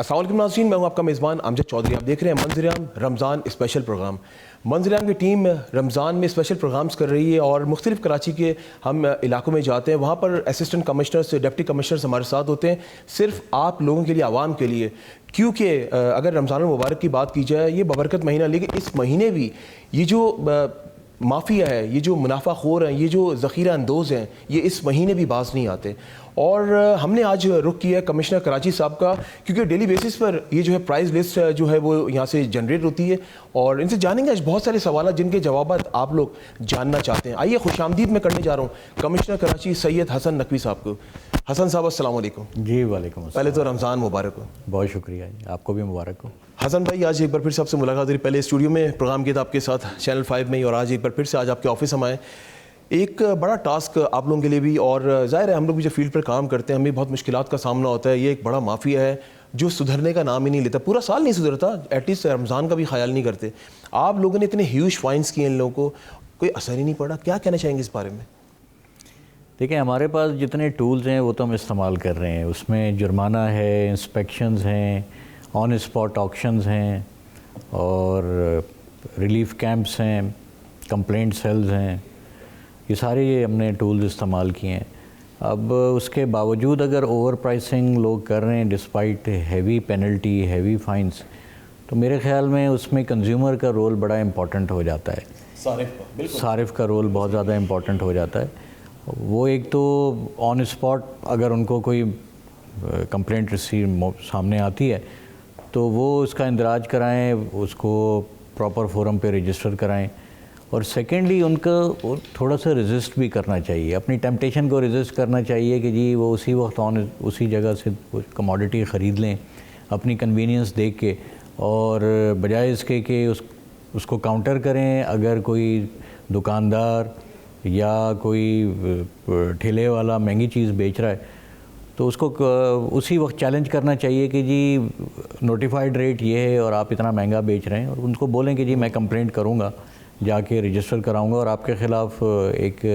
السلام علیکم ناظرین، میں ہوں آپ کا میزبان امجد چودھری. آپ دیکھ رہے ہیں منظر عام رمضان اسپیشل پروگرام. منظر عام کی ٹیم رمضان میں اسپیشل پروگرامز کر رہی ہے اور مختلف کراچی کے ہم علاقوں میں جاتے ہیں. وہاں پر اسسٹنٹ کمشنرز، ڈپٹی کمشنرز ہمارے ساتھ ہوتے ہیں صرف آپ لوگوں کے لیے، عوام کے لیے. کیونکہ اگر رمضان المبارک کی بات کی جائے، یہ ببرکت مہینہ، لیکن اس مہینے بھی یہ جو مافیا ہے، یہ جو منافع خور ہیں، یہ جو ذخیرہ اندوز ہیں، یہ اس مہینے بھی باز نہیں آتے. اور ہم نے آج رخ کیا ہے کمشنر کراچی صاحب کا، کیونکہ ڈیلی بیسس پر یہ جو ہے پرائز لسٹ جو ہے وہ یہاں سے جنریٹ ہوتی ہے اور ان سے جانیں گے آج بہت سارے سوالات جن کے جوابات آپ لوگ جاننا چاہتے ہیں. آئیے خوش آمدید میں کرنے جا رہا ہوں کمشنر کراچی سید حسن نقوی صاحب کو. حسن صاحب السلام علیکم. جی وعلیکم السلام. پہلے تو رمضان مبارک ہو. بہت شکریہ جی، آپ کو بھی مبارک ہو. حسن بھائی، آج ایک بار پھر سے آپ سے ملاقات ہوئی. پہلے اسٹوڈیو میں پروگرام کیا تھا آپ کے ساتھ چینل 5 میں ہی، اور آج ایک بار پھر سے آج آپ کے آفس ہم آئے. ایک بڑا ٹاسک آپ لوگوں کے لیے بھی، اور ظاہر ہے ہم لوگ بھی جو فیلڈ پر کام کرتے ہیں ہمیں بہت مشکلات کا سامنا ہوتا ہے. یہ ایک بڑا مافیا ہے جو سدھرنے کا نام ہی نہیں لیتا، پورا سال نہیں سدھرتا، ایٹ لیسٹ رمضان کا بھی خیال نہیں کرتے. آپ لوگوں نے اتنے ہیوج فائنس کیے ان لوگوں کو، کوئی اثر ہی نہیں پڑا. کیا کہنا چاہیں گے اس بارے میں؟ دیکھیں، ہمارے پاس جتنے ٹولز ہیں وہ تو ہم استعمال کر رہے ہیں. اس میں جرمانہ ہے، انسپیکشنز ہیں، آن اسپاٹ آکشنز ہیں، اور ریلیف کیمپس ہیں، کمپلینٹ سیلز ہیں. یہ سارے ہم نے ٹولز استعمال کیے ہیں. اب اس کے باوجود اگر اوور پرائسنگ لوگ کر رہے ہیں despite heavy penalty, heavy fines, تو میرے خیال میں اس میں کنزیومر کا رول بڑا امپورٹنٹ ہو جاتا ہے. صارف کا رول بہت زیادہ امپورٹنٹ ہو جاتا ہے. وہ ایک تو آن اسپاٹ اگر ان کو کوئی کمپلینٹ ریسیو سامنے آتی ہے تو وہ اس کا اندراج کرائیں، اس کو پراپر فورم پہ رجسٹر کرائیں. اور سیکنڈلی ان کا تھوڑا سا ریزسٹ بھی کرنا چاہیے، اپنی ٹیمپٹیشن کو ریزسٹ کرنا چاہیے کہ جی وہ اسی وقت اسی جگہ سے کموڈٹی خرید لیں اپنی کنوینئنس دیکھ کے، اور بجائے اس کے کہ اس کو کاؤنٹر کریں. اگر کوئی دکاندار یا کوئی ٹھیلے والا مہنگی چیز بیچ رہا ہے تو اس کو اسی وقت چیلنج کرنا چاہیے کہ جی نوٹیفائڈ ریٹ یہ ہے اور آپ اتنا مہنگا بیچ رہے ہیں، اور ان کو بولیں کہ جی میں کمپلینٹ کروں گا، جا کے رجسٹر کراؤں گا، اور آپ کے خلاف ایک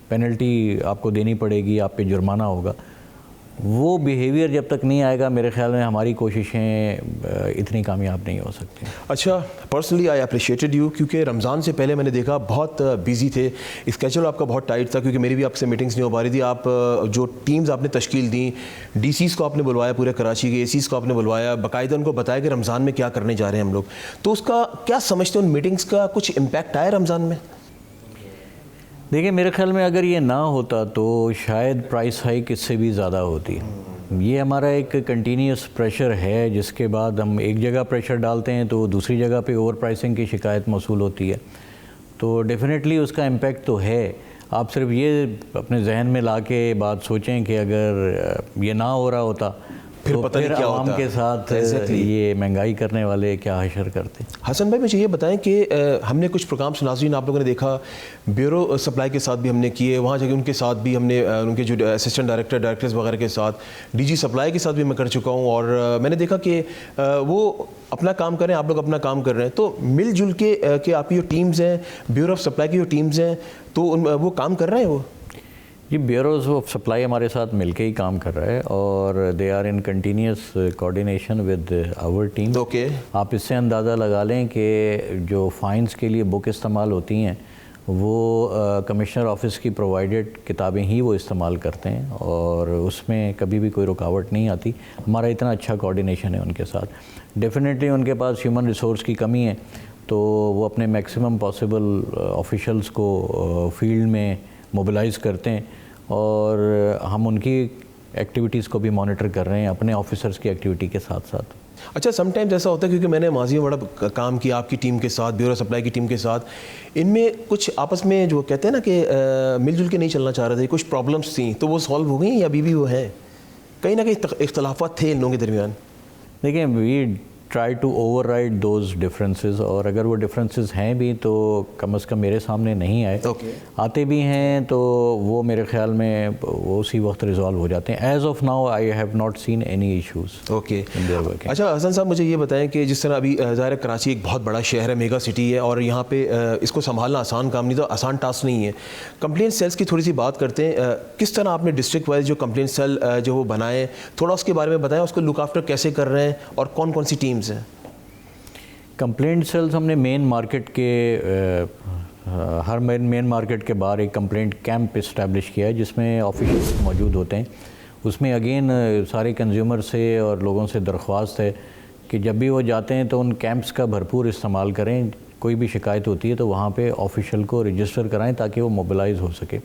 پینلٹی آپ کو دینی پڑے گی، آپ پہ جرمانہ ہوگا. وہ بیہیویئر جب تک نہیں آئے گا میرے خیال میں ہماری کوششیں اتنی کامیاب نہیں ہو سکتی. اچھا، پرسنلی آئی اپریشیٹڈ یو، کیونکہ رمضان سے پہلے میں نے دیکھا بہت بیزی تھے، اسکیجول آپ کا بہت ٹائٹ تھا، کیونکہ میری بھی آپ سے میٹنگز نہیں ہو پا رہی تھی. آپ جو ٹیمز آپ نے تشکیل دیں، ڈی سیز کو آپ نے بلوایا، پورے کراچی کے اے سیز کو آپ نے بلوایا، باقاعدہ ان کو بتایا کہ رمضان میں کیا کرنے جا رہے ہیں ہم لوگ. تو اس کا کیا سمجھتے ہیں، ان میٹنگز کا کچھ امپیکٹ آیا رمضان میں؟ دیکھیں، میرے خیال میں اگر یہ نہ ہوتا تو شاید پرائس ہائیک اس سے بھی زیادہ ہوتی. یہ ہمارا ایک کنٹینیوس پریشر ہے، جس کے بعد ہم ایک جگہ پریشر ڈالتے ہیں تو دوسری جگہ پہ اوور پرائسنگ کی شکایت موصول ہوتی ہے. تو ڈیفینیٹلی اس کا امپیکٹ تو ہے. آپ صرف یہ اپنے ذہن میں لا کے بات سوچیں کہ اگر یہ نہ ہو رہا ہوتا پھر عوام کے ساتھ یہ مہنگائی کرنے والے کیا حشر کرتے. حسن بھائی، مجھے یہ بتائیں کہ ہم نے کچھ پروگرامس ناظرین آپ لوگوں نے دیکھا بیورو سپلائی کے ساتھ بھی ہم نے کیے، وہاں جا کے ان کے ساتھ بھی ہم نے ان کے جو اسسٹنٹ ڈائریکٹرز وغیرہ کے ساتھ، ڈی جی سپلائی کے ساتھ بھی میں کر چکا ہوں، اور میں نے دیکھا کہ وہ اپنا کام کریں، آپ لوگ اپنا کام کر رہے ہیں. تو مل جل کے کہ آپ کی جو ٹیمز ہیں، بیورو آف سپلائی کی جو ٹیمز ہیں، تو وہ کام کر رہے ہیں. وہ جی بیوروز آف سپلائی ہمارے ساتھ مل کے ہی کام کر رہا ہے، اور they are in continuous coordination with our team. Okay, آپ اس سے اندازہ لگا لیں کہ جو فائنس کے لیے بک استعمال ہوتی ہیں وہ کمشنر آفس کی پرووائڈڈ کتابیں ہی وہ استعمال کرتے ہیں، اور اس میں کبھی بھی کوئی رکاوٹ نہیں آتی. ہمارا اتنا اچھا کوآرڈینیشن ہے ان کے ساتھ. ڈیفینیٹلی ان کے پاس ہیومن ریسورس کی کمی ہے، تو وہ اپنے میکسیمم پاسبل آفیشلز کو فیلڈ میں موبلائز کرتے ہیں، اور ہم ان کی ایکٹیویٹیز کو بھی مانیٹر کر رہے ہیں اپنے آفیسرز کی ایکٹیویٹی کے ساتھ ساتھ. اچھا، سم ٹائمز ایسا ہوتا ہے، کیونکہ میں نے ماضی میں بڑا کام کیا آپ کی ٹیم کے ساتھ، بیورو سپلائی کی ٹیم کے ساتھ، ان میں کچھ آپس میں جو کہتے ہیں نا کہ مل جل کے نہیں چلنا چاہ رہے تھے، کچھ پرابلمس تھیں، تو وہ سالو ہو گئیں یا ابھی بھی وہ ہیں؟ کہیں نہ کہیں اختلافات تھے ان لوگوں کے درمیان. دیکھیں، we try to override those differences, اور اگر وہ ڈفرینسز ہیں بھی تو کم از کم میرے سامنے نہیں آئے. آتے بھی ہیں تو وہ میرے خیال میں وہ اسی وقت ریزالو ہو جاتے ہیں. As of now I have not seen any issues. Okay, اچھا حسن صاحب مجھے یہ بتائیں کہ جس طرح ابھی ظاہر کراچی ایک بہت بڑا شہر ہے, میگا سٹی ہے, اور یہاں پہ اس کو سنبھالنا آسان کام نہیں, تو آسان ٹاسک نہیں ہے. کمپلین سیلز کی تھوڑی سی بات کرتے ہیں. کس طرح آپ نے ڈسٹرکٹ وائز جو کمپلین سیل جو وہ بنائے, تھوڑا اس کے بارے میں بتائیں, اس کو لک آفٹر کیسے کر رہے ہیں اور کون کون سی ٹیمز ہیں؟ کمپلینٹ سیلز ہم نے مین مارکیٹ کے ہر مین مارکیٹ کے باہر ایک کمپلینٹ کیمپ اسٹیبلش کیا ہے جس میں آفیشلز موجود ہوتے ہیں. اس میں اگین سارے کنزیومر سے اور لوگوں سے درخواست ہے کہ جب بھی وہ جاتے ہیں تو ان کیمپس کا بھرپور استعمال کریں. کوئی بھی شکایت ہوتی ہے تو وہاں پہ آفیشل کو رجسٹر کرائیں تاکہ وہ موبلائز ہو سکے.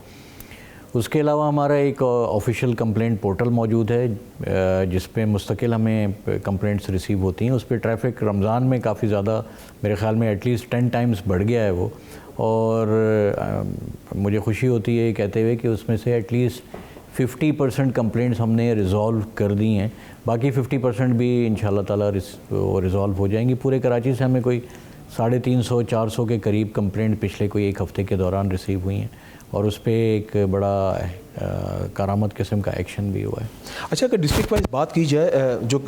اس کے علاوہ ہمارا ایک آفیشیل کمپلینٹ پورٹل موجود ہے جس پہ مستقل ہمیں کمپلینٹس ریسیو ہوتی ہیں. اس پہ ٹریفک رمضان میں کافی زیادہ, میرے خیال میں ایٹ لیسٹ 10 ٹائمز بڑھ گیا ہے وہ, اور مجھے خوشی ہوتی ہے کہتے ہوئے کہ اس میں سے ایٹ لیسٹ 50% کمپلینٹس ہم نے ریزالو کر دی ہیں. باقی 50% بھی انشاءاللہ تعالیٰ وہ ریزالو ہو جائیں گی. پورے کراچی سے ہمیں کوئی 350-400 کے قریب کمپلینٹ پچھلے کوئی ایک ہفتے کے دوران ریسیو ہوئی ہیں, اور اس پہ ایک بڑا کارآمد قسم کا ایکشن بھی ہوا ہے. اچھا, اگر ڈسٹرکٹ وائز بات کی جائے, جو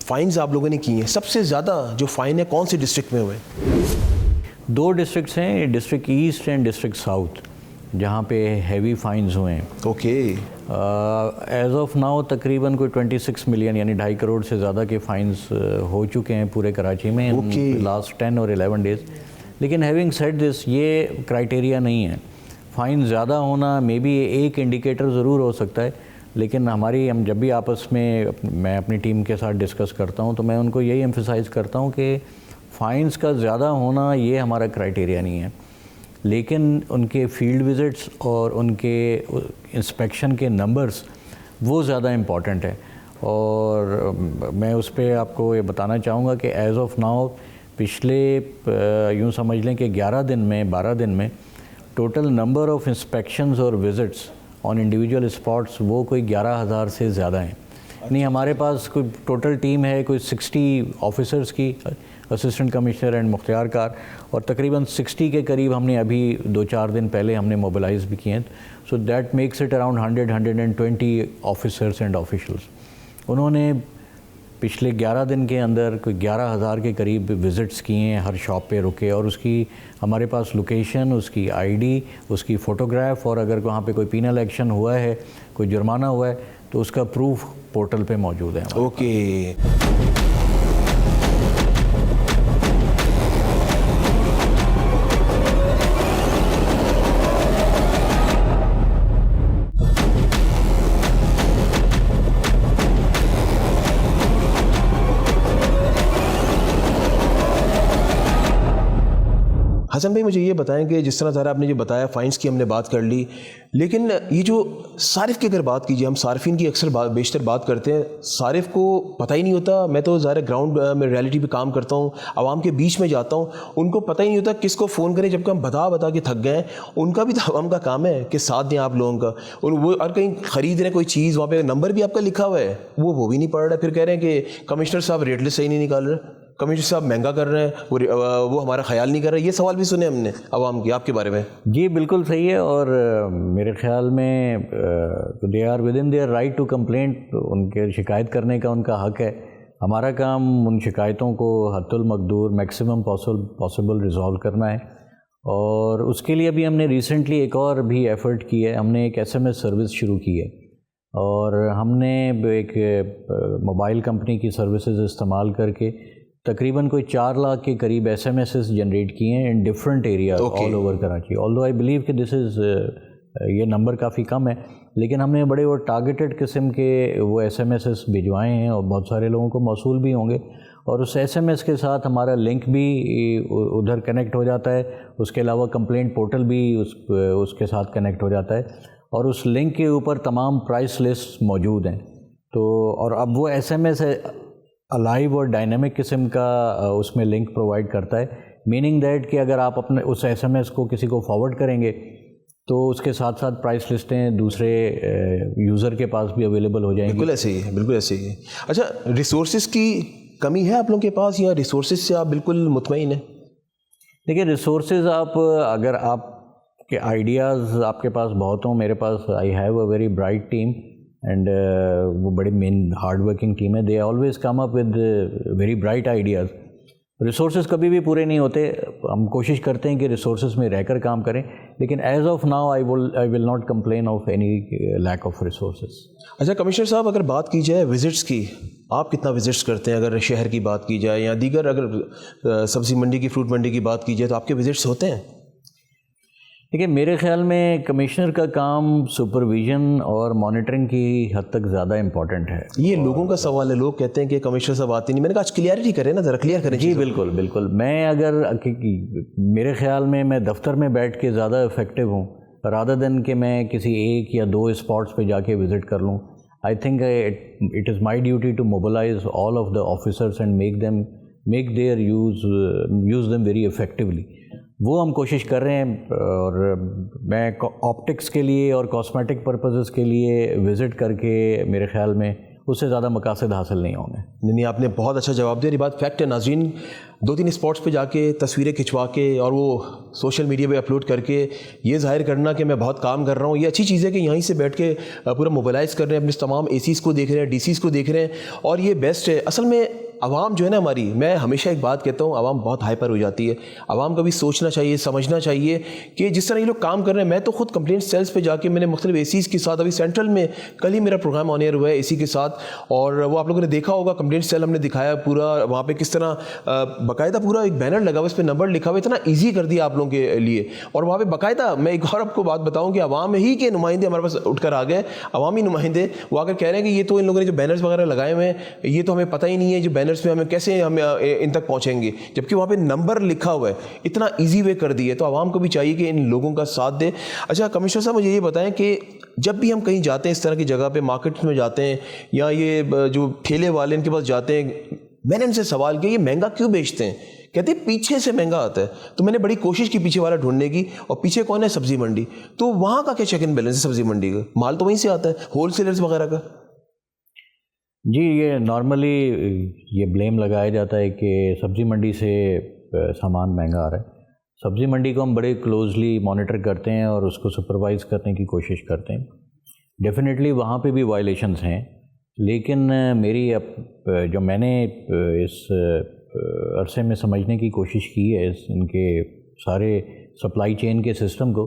فائنز آپ لوگوں نے کی ہیں, سب سے زیادہ جو فائن ہے کون سی ڈسٹرکٹ میں ہوئے؟ 2 ڈسٹرکٹس ہیں, district east and district south, جہاں پہ ہیوی فائنز ہوئے ہیں. اوکے. ایز آف ناؤ تقریباً کوئی 26 ملین یعنی 2.5 کروڑ سے زیادہ کے فائنز ہو چکے ہیں پورے کراچی میں لاسٹ 10 اور 11 ڈیز. لیکن ہیونگ سیڈ دس, یہ کرائٹیریا نہیں ہے. فائن زیادہ ہونا مے بی ایک انڈیکیٹر ضرور ہو سکتا ہے, لیکن ہم جب بھی آپس میں اپنی ٹیم کے ساتھ ڈسکس کرتا ہوں تو میں ان کو یہی ایمفیسائز کرتا ہوں کہ فائنز کا زیادہ ہونا یہ ہمارا کرائٹیریا نہیں ہے, لیکن ان کے فیلڈ وزٹس اور ان کے انسپیکشن کے نمبرز وہ زیادہ امپورٹنٹ ہے. اور میں اس پہ آپ کو یہ بتانا چاہوں گا کہ ایز آف ناؤ پچھلے یوں سمجھ لیں کہ 12 دن میں ٹوٹل نمبر آف انسپیکشنز اور وزٹس آن انڈیویجول اسپاٹس وہ کوئی 11,000 سے زیادہ ہیں. یعنی ہمارے پاس کوئی ٹوٹل ٹیم ہے کوئی 60 آفیسرز کی, اسسٹنٹ کمشنر اینڈ مختار کار, اور تقریباً 60 کے قریب ہم نے ابھی 2-4 دن پہلے ہم نے موبلائز بھی کیے ہیں. So that makes it around 120 officers and officials. انہوں نے پچھلے 11 دن کے اندر کوئی 11,000 کے قریب وزٹس کیے ہیں, ہر شاپ پہ رکے, اور اس کی ہمارے پاس لوکیشن, اس کی آئی ڈی, اس کی فوٹوگراف, اور اگر وہاں پہ کوئی پینل ایکشن ہوا ہے, کوئی جرمانہ ہوا ہے تو اس کا پروف پورٹل پہ موجود ہے. اوکے. حسن بھائی مجھے یہ بتائیں کہ جس طرح ذرا آپ نے جو بتایا فائنس کی ہم نے بات کر لی, لیکن یہ جو صارف کی اگر بات کیجیے, ہم صارفین کی اکثر بیشتر بات کرتے ہیں, صارف کو پتہ ہی نہیں ہوتا. میں تو ظاہر گراؤنڈ میں ریالٹی پہ کام کرتا ہوں, عوام کے بیچ میں جاتا ہوں, ان کو پتہ ہی نہیں ہوتا کس کو فون کریں, جبکہ ہم بتا کے تھک گئے ہیں. ان کا بھی تو عوام کا کام ہے کہ ساتھ دیں آپ لوگوں کا, اور وہ اور کہیں خرید رہے ہیں کوئی چیز, وہاں پہ نمبر بھی آپ کا لکھا ہوا ہے, وہ بھی نہیں پڑھ رہا, پھر کہہ رہے ہیں کہ کمشنر صاحب ریٹ لسٹ صحیح نہیں نکال رہے, کمشنر صاحب مہنگا کر رہے ہیں, وہ ہمارا خیال نہیں کر رہے. یہ سوال بھی سنے ہم نے عوام کی آپ کے بارے میں. جی بالکل صحیح ہے, اور میرے خیال میں they are within their right to complaint. ان کے شکایت کرنے کا ان کا حق ہے. ہمارا کام ان شکایتوں کو حد المقدور میکسیمم پاسبل ریزالو کرنا ہے, اور اس کے لیے ابھی ہم نے ریسنٹلی ایک اور بھی ایفرٹ کی ہے. ہم نے ایک SMS سروس شروع کی ہے, اور ہم نے ایک موبائل کمپنی کی سروسز استعمال کر کے تقریباً کوئی 4 لاکھ کے قریب SMS جنریٹ کیے ہیں in different area all over Karachi. Although I believe کہ دس از یہ نمبر کافی کم ہے, لیکن ہم نے بڑے وہ ٹارگیٹڈ قسم کے وہ SMS بھجوائے ہیں, اور بہت سارے لوگوں کو موصول بھی ہوں گے, اور اس SMS کے ساتھ ہمارا لنک بھی ادھر کنیکٹ ہو جاتا ہے. اس کے علاوہ کمپلینٹ پورٹل بھی اس کے ساتھ کنیکٹ ہو جاتا ہے, اور اس لنک کے اوپر تمام پرائس لسٹ موجود ہیں. تو اور اب وہ SMS الائیو اور ڈائنامک قسم کا اس میں لنک پرووائڈ کرتا ہے, میننگ دیٹ کہ اگر آپ اپنے اس SMS کو کسی کو فارورڈ کریں گے تو اس کے ساتھ ساتھ پرائس لسٹیں دوسرے یوزر کے پاس بھی اویلیبل ہو جائیں گی. بالکل ایسے ہی ہے, بالکل ایسے ہی ہے. اچھا, ریسورسز کی کمی ہے آپ لوگوں کے پاس یا ریسورسز سے آپ بالکل مطمئن ہیں؟ دیکھیے ریسورسز آپ اگر آپ کے آئیڈیاز آپ کے پاس بہت ہوں، میرے پاس I have a very bright team and وہ بڑی مین ہارڈ ورکنگ ٹیم ہے. They always come up with very bright ideas. Resources کبھی بھی پورے نہیں ہوتے. ہم کوشش کرتے ہیں کہ ریسورسز میں رہ کر کام کریں، لیکن as of now I will not complain of any lack of resources. اچھا کمشنر صاحب، اگر بات کی جائے وزٹس کی، آپ کتنا وزٹس کرتے ہیں؟ اگر شہر کی بات کی جائے یا دیگر اگر سبزی منڈی کی، فروٹ منڈی کی بات کی جائے تو آپ کے وزٹس ہوتے ہیں؟ دیکھیے میرے خیال میں کمشنر کا کام سپرویژن اور مانیٹرنگ کی حد تک زیادہ امپورٹنٹ ہے. یہ لوگوں کا سوال ہے، لوگ کہتے ہیں کہ کمشنر صاحب آتے نہیں. میں نے کہا آج کلیئرٹی کریں نا، ذرا کلیئر کریں. جی بالکل بالکل. میں اگر میرے خیال میں دفتر میں بیٹھ کے زیادہ افیکٹو ہوں رادر دین کہ میں کسی ایک یا دو اسپاٹس پہ جا کے وزٹ کر لوں. I think it is my duty to mobilise all of the officers and make their use them very effectively. وہ ہم کوشش کر رہے ہیں. اور میں آپٹکس کے لیے اور کاسمیٹک پرپزز کے لیے وزٹ کر کے میرے خیال میں اس سے زیادہ مقاصد حاصل نہیں ہوں گے. نہیں، آپ نے بہت اچھا جواب دیا. یہ بات فیکٹ ہے. ناظرین، 2-3 اسپاٹس پہ جا کے تصویریں کھنچوا کے اور وہ سوشل میڈیا پہ اپلوڈ کر کے یہ ظاہر کرنا کہ میں بہت کام کر رہا ہوں، یہ اچھی چیز ہے کہ یہیں سے بیٹھ کے پورا موبلائز کر رہے ہیں، اپنے تمام اے سیز کو دیکھ رہے ہیں، ڈی سیز کو دیکھ رہے ہیں، اور یہ بیسٹ ہے. اصل میں عوام جو ہے نا ہماری، میں ہمیشہ ایک بات کہتا ہوں، عوام بہت ہائپر ہو جاتی ہے. عوام کا بھی سوچنا چاہیے، سمجھنا چاہیے کہ جس طرح یہ لوگ کام کر رہے ہیں. میں تو خود کمپلینٹ سیلز پہ جا کے میں نے مختلف اے سیز کے ساتھ، ابھی سینٹرل میں کل ہی میرا پروگرام آن ایئر ہوا ہے اے سی کے ساتھ، اور وہ آپ لوگوں نے دیکھا ہوگا کمپلینٹ سیل ہم نے دکھایا پورا وہاں پہ کس طرح باقاعدہ پورا ایک بینر لگا ہوا، اس پہ نمبر لکھا ہوا، اتنا ایزی کر دیا آپ لوگوں کے لیے. اور وہاں پہ باقاعدہ میں ایک اور آپ کو بات بتاؤں کہ عوام ہی کے نمائندے ہمارے پاس اٹھ کر آ گئے، عوامی نمائندے. وہ آ کر کہہ رہے ہیں کہ یہ تو ان لوگوں نے جو بینرز وغیرہ لگائے ہوئے ہیں یہ تو ہمیں پتہ ہی نہیں ہے، جو بینرز پہ ہمیں کیسے ہم ان تک پہنچیں گے، جبکہ وہاں پہ نمبر لکھا ہوا ہے. اتنا ایزی وے کر دی ہے. تو عوام کو بھی چاہیے کہ ان لوگوں کا ساتھ دے. اچھا کمشنر صاحب، مجھے یہ بتائیں کہ جب بھی ہم کہیں جاتے ہیں اس طرح کی جگہ پہ، مارکیٹ میں جاتے ہیں یا یہ جو ٹھیلے والے ان کے پاس جاتے ہیں، میں نے ان سے سوال کیا یہ مہنگا کیوں بیچتے ہیں؟ کہتے ہیں پیچھے سے مہنگا آتا ہے. تو میں نے بڑی کوشش کی پیچھے والا ڈھونڈنے کی، اور پیچھے کون ہے؟ سبزی منڈی. تو وہاں کا کیا چیک اینڈ بیلنس ہے سبزی منڈی کا؟ مال تو وہیں سے آتا ہے، ہول سیلرز وغیرہ کا. جی یہ نارملی یہ بلیم لگایا جاتا ہے کہ سبزی منڈی سے سامان مہنگا آ رہا ہے. سبزی منڈی کو ہم بڑے کلوزلی مانیٹر کرتے ہیں اور اس کو سپروائز کرنے کی کوشش کرتے ہیں. ڈیفینیٹلی وہاں پہ بھی وائلیشنز ہیں، لیکن میری جو میں نے اس عرصے میں سمجھنے کی کوشش کی ہے ان کے سارے سپلائی چین کے سسٹم کو،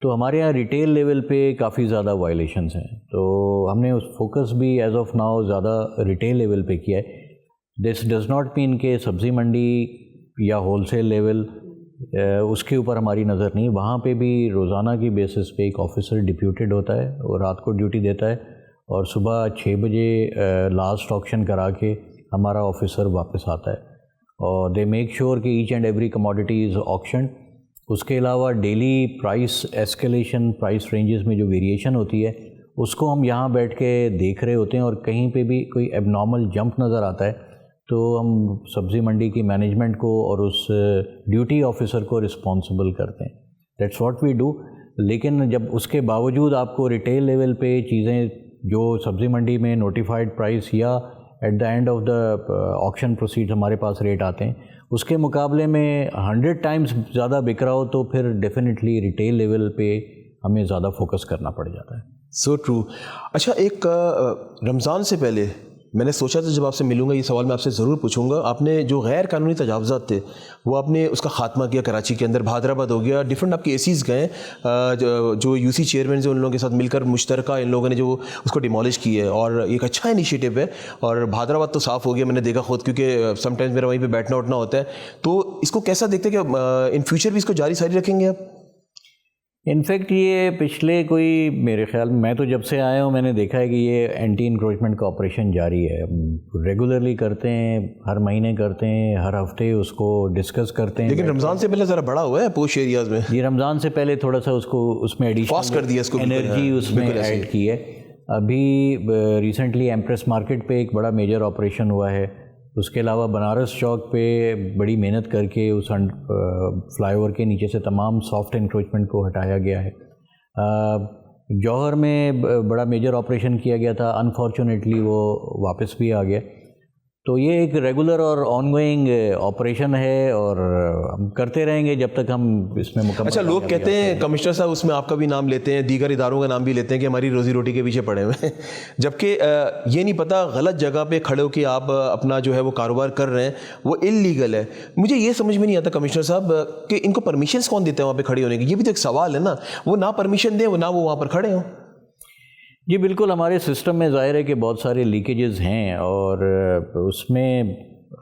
تو ہمارے یہاں ریٹیل لیول پہ کافی زیادہ وائلیشنز ہیں. تو ہم نے اس فوکس بھی ایز آف ناؤ زیادہ ریٹیل لیول پہ کیا ہے. دس ڈز ناٹ مین کہ سبزی منڈی یا ہول سیل لیول اس کے اوپر ہماری نظر نہیں. وہاں پہ بھی روزانہ کی بیسس پہ ایک آفیسر ڈپیوٹیڈ ہوتا ہے اور رات کو ڈیوٹی دیتا ہے، اور صبح 6 بجے لاسٹ آکشن کرا کے ہمارا آفیسر واپس آتا ہے، اور دے میک شیور کہ ایچ اینڈ ایوری کموڈٹی از آکشنڈ. اس کے علاوہ ڈیلی پرائس ایسکیلیشن، پرائس رینجز میں جو ویریشن ہوتی ہے اس کو ہم یہاں بیٹھ کے دیکھ رہے ہوتے ہیں، اور کہیں پہ بھی کوئی ایب نارمل جمپ نظر آتا ہے تو ہم سبزی منڈی کی مینجمنٹ کو اور اس ڈیوٹی آفیسر کو رسپانسبل کرتے ہیں. That's what we do. لیکن جب اس کے باوجود آپ کو ریٹیل لیول پہ چیزیں جو سبزی منڈی میں نوٹیفائڈ پرائس یا at the end of the auction proceed ہمارے پاس ریٹ آتے ہیں، اس کے مقابلے میں 100 ٹائمز زیادہ بک رہا ہو تو پھر ڈیفینیٹلی ریٹیل لیول پہ ہمیں زیادہ فوکس کرنا پڑ جاتا ہے. So true. اچھا ایک رمضان سے پہلے میں نے سوچا تھا جب آپ سے ملوں گا یہ سوال میں آپ سے ضرور پوچھوں گا. آپ نے جو غیر قانونی تجاوزات تھے وہ آپ نے اس کا خاتمہ کیا کراچی کے اندر، بہادرآباد ہو گیا، ڈفرینٹ آپ کے اے سیز گئے جو یو سی چیئرمین ان لوگوں کے ساتھ مل کر مشترکہ ان لوگوں نے جو اس کو ڈیمالش کی ہے، اور ایک اچھا انیشیٹو ہے. اور بہادرآباد تو صاف ہو گیا، میں نے دیکھا خود، کیونکہ سم ٹائمز میرا وہیں پہ بیٹھنا اٹھنا ہوتا ہے. تو اس کو کیسا دیکھتے کہ ان فیوچر بھی اس کو جاری ساری رکھیں گے آپ؟ انفیکٹ یہ پچھلے کوئی میرے خیال میں تو جب سے آیا ہوں میں نے دیکھا ہے کہ یہ اینٹی انکروچمنٹ کا آپریشن جاری ہے. ریگولرلی کرتے ہیں، ہر مہینے کرتے ہیں، ہر ہفتے اس کو ڈسکس کرتے ہیں. لیکن رمضان سے پہلے ذرا بڑا ہوا ہے پوش ایریاز میں. یہ رمضان سے پہلے تھوڑا سا اس کو اس میں فاسٹ کر دیا، اس کو انرجی اس میں ایڈ کی ہے. ابھی ریسنٹلی ایمپریس مارکیٹ پہ ایک بڑا میجر آپریشن ہوا ہے. اس کے علاوہ بنارس چوک پہ بڑی محنت کر کے اس فلائی اوور کے نیچے سے تمام سافٹ انکروچمنٹ کو ہٹایا گیا ہے. جوہر میں بڑا میجر آپریشن کیا گیا تھا، انفارچونیٹلی وہ واپس بھی آ گیا. تو یہ ایک ریگولر اور آن گوئنگ آپریشن ہے اور ہم کرتے رہیں گے جب تک ہم اس میں مکمل. اچھا، لوگ کہتے ہیں کمشنر صاحب اس میں آپ کا بھی نام لیتے ہیں, دیگر اداروں کا نام بھی لیتے ہیں کہ ہماری روزی روٹی کے پیچھے پڑے ہوئے ہیں, جبکہ یہ نہیں پتہ غلط جگہ پہ کھڑے ہو کے آپ اپنا جو ہے وہ کاروبار کر رہے ہیں وہ انلیگل ہے. مجھے یہ سمجھ میں نہیں آتا کمشنر صاحب کہ ان کو پرمیشنس کون دیتے ہیں وہاں پہ کھڑے ہونے کی؟ یہ بھی تو ایک سوال ہے نا. وہ نہ پرمیشن دیں, نہ وہ وہاں پر کھڑے ہوں. جی بالکل, ہمارے سسٹم میں ظاہر ہے کہ بہت سارے لیکیجز ہیں اور اس میں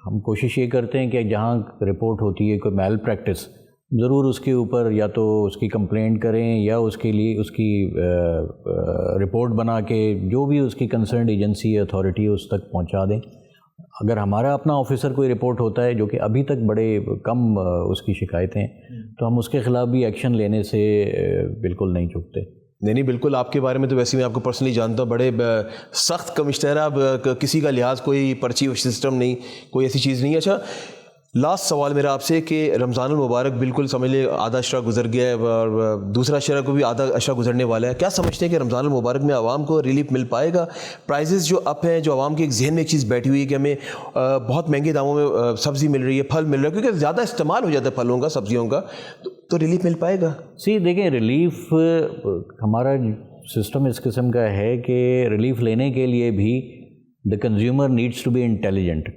ہم کوشش یہ کرتے ہیں کہ جہاں رپورٹ ہوتی ہے کوئی میل پریکٹس, ضرور اس کے اوپر یا تو اس کی کمپلینٹ کریں یا اس کے لیے اس کی رپورٹ بنا کے جو بھی اس کی کنسرنڈ ایجنسی یا اتھارٹی ہے اس تک پہنچا دیں. اگر ہمارا اپنا آفیسر کوئی رپورٹ ہوتا ہے جو کہ ابھی تک بڑے کم اس کی شکایتیں, تو ہم اس کے خلاف بھی ایکشن لینے سے بالکل نہیں چکتے. نہیں بالکل, آپ کے بارے میں تو ویسے میں آپ کو پرسنلی جانتا ہوں, بڑے سخت کمشنر, اب کسی کا لحاظ, کوئی پرچی سسٹم نہیں, کوئی ایسی چیز نہیں. اچھا, لاسٹ سوال میرا آپ سے کہ رمضان المبارک بالکل سمجھ لیں آدھا اشرا گزر گیا ہے اور دوسرا اشرا کو بھی آدھا اشرا گزرنے والا ہے. کیا سمجھتے ہیں کہ رمضان المبارک میں عوام کو ریلیف مل پائے گا؟ پرائزز جو اپ ہیں, جو عوام کے ایک ذہن میں ایک چیز بیٹھی ہوئی ہے کہ ہمیں بہت مہنگے داموں میں سبزی مل رہی ہے, پھل مل رہا ہے, کیونکہ زیادہ استعمال ہو جاتا ہے پھلوں کا, سبزیوں کا, تو ریلیف مل پائے گا؟ دیکھیں, ریلیف ہمارا سسٹم اس قسم کا ہے کہ ریلیف لینے کے لیے بھی the consumer needs to be intelligent.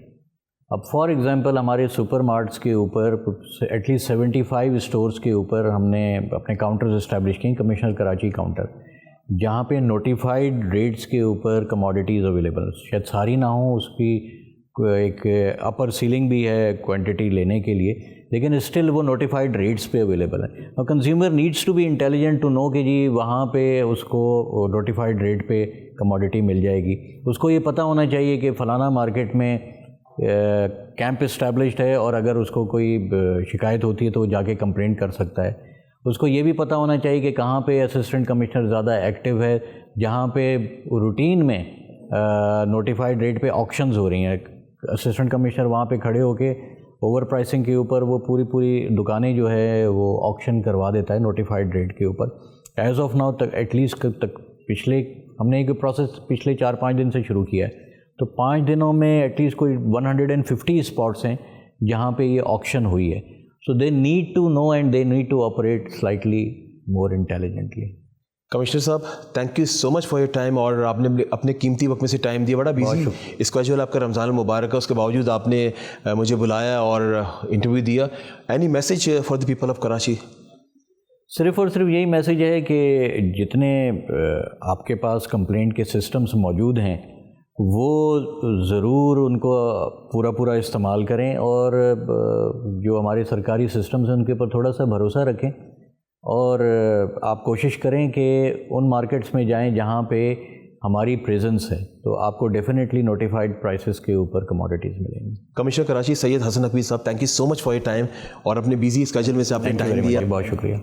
اب فار ایگزامپل ہمارے سپر مارٹس کے اوپر ایٹ لیسٹ 75 اسٹورس کے اوپر ہم نے اپنے کاؤنٹرز اسٹیبلش کیے, کمشنر کراچی کاؤنٹر, جہاں پہ نوٹیفائڈ ریٹس کے اوپر کموڈیٹیز اویلیبل, شاید ساری نہ ہوں, اس کی ایک اپر سیلنگ بھی ہے کوانٹٹی لینے کے لیے, لیکن اسٹل وہ نوٹیفائڈ ریٹس پہ اویلیبل ہے. اور consumer needs to be intelligent to know کہ جی وہاں پہ اس کو نوٹیفائڈ ریٹ پہ کموڈیٹی مل جائے گی. اس کو یہ پتہ ہونا چاہیے کہ فلانا مارکیٹ میں کیمپ اسٹیبلشڈ ہے اور اگر اس کو کوئی شکایت ہوتی ہے تو وہ جا کے کمپلینٹ کر سکتا ہے. اس کو یہ بھی پتہ ہونا چاہیے کہ کہاں پہ اسسٹنٹ کمشنر زیادہ ایکٹیو ہے, جہاں پہ روٹین میں نوٹیفائڈ ریٹ پہ آکشنز ہو رہی ہیں. اسسٹنٹ کمشنر وہاں پہ کھڑے ہو کے اوور پرائسنگ کے اوپر وہ پوری دکانیں جو ہے وہ آکشن کروا دیتا ہے نوٹیفائڈ ریٹ کے اوپر. ایز آف ناؤ تک ایٹ لیسٹ تک پچھلے ہم نے ایک پروسیس پچھلے 4-5 دن سے شروع کیا ہے, تو 5 دنوں میں ایٹ لیسٹ کوئی 150 اسپاٹس ہیں جہاں پہ یہ آکشن ہوئی ہے. So they need to know and they need to operate slightly more intelligently. Commissioner صاحب, thank you so much for your time, اور آپ نے اپنے قیمتی وقت میں سے ٹائم دیا. بڑا بیزی اسکیجول آپ کا رمضان المبارک ہے, اس کے باوجود آپ نے مجھے بلایا اور انٹرویو دیا. Any message for the people of Karachi? صرف اور صرف یہی میسیج ہے کہ جتنے آپ کے پاس کمپلینٹ کے سسٹمز موجود ہیں وہ ضرور ان کو پورا استعمال کریں, اور جو ہمارے سرکاری سسٹمز ہیں ان کے اوپر تھوڑا سا بھروسہ رکھیں, اور آپ کوشش کریں کہ ان مارکیٹس میں جائیں جہاں پہ ہماری پریزنس ہے, تو آپ کو ڈیفینیٹلی نوٹیفائڈ پرائسز کے اوپر کموڈیٹیز ملیں گی. کمشنر کراچی سید حسن نقوی صاحب, thank you so much for your time, اور اپنے بیزی اسکیجول میں سے آپ نے ٹائم دیا. بہت شکریہ.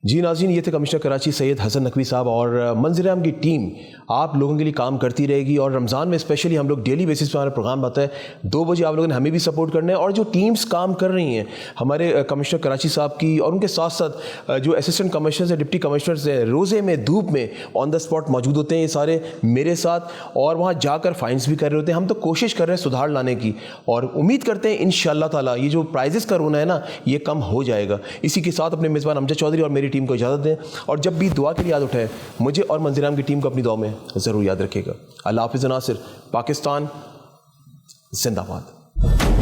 جی ناظرین, یہ تھے کمشنر کراچی سید حسن نقوی صاحب, اور منظر عام کی ٹیم آپ لوگوں کے لیے کام کرتی رہے گی. اور رمضان میں اسپیشلی ہم لوگ ڈیلی بیسس پہ ہمارا پروگرام آتا ہے 2 بجے, آپ لوگوں نے ہمیں بھی سپورٹ کرنا ہے. اور جو ٹیمز کام کر رہی ہیں ہمارے کمشنر کراچی صاحب کی, اور ان کے ساتھ ساتھ جو اسسٹنٹ کمشنرز ہیں, ڈپٹی کمشنرز ہیں, روزے میں دھوپ میں آن دا اسپاٹ موجود ہوتے ہیں یہ سارے میرے ساتھ, اور وہاں جا کر فائنس بھی کر رہے ہوتے ہیں. ہم تو کوشش کر رہے ہیں سدھار لانے کی, اور امید کرتے ہیں انشاءاللہ تعالیٰ یہ جو پرائزز کا رونا ہے نا یہ کم ہو جائے گا. اسی کے ساتھ اپنے میزبان امجد چودھری اور میری ٹیم کو اجازت دیں, اور جب بھی دعا کے لیے یاد اٹھائے مجھے اور منظر عام کی ٹیم کو اپنی دعا میں ضرور یاد رکھے گا. اللہ حافظ ناصر. پاکستان زندہ باد.